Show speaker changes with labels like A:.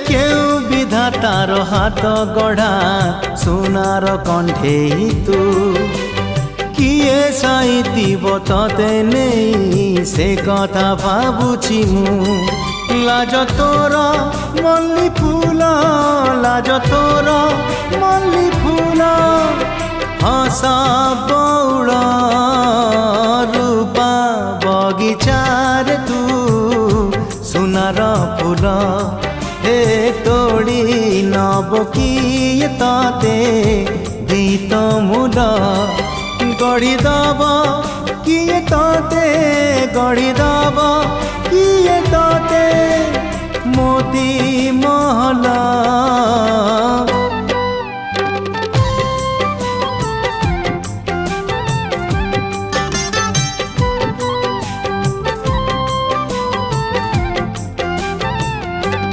A: কেউ বিধাতার হাত গড়া সোনার কণ্ঠেই তু কিয়ে সাইতিব ততে নেই সে কথা ভাবুছি মু লাজ তোর মল্লি ফুল লাজ তোর মল্লি ফুল হস বৌଳ রূপা বগিচার তু সোনার ফুল হে তোড়ি নব কিয়ে ততে গীত মূল গড়িদব কিয়ে ততে গড়িদব কিয়ে ততে মোতি মহল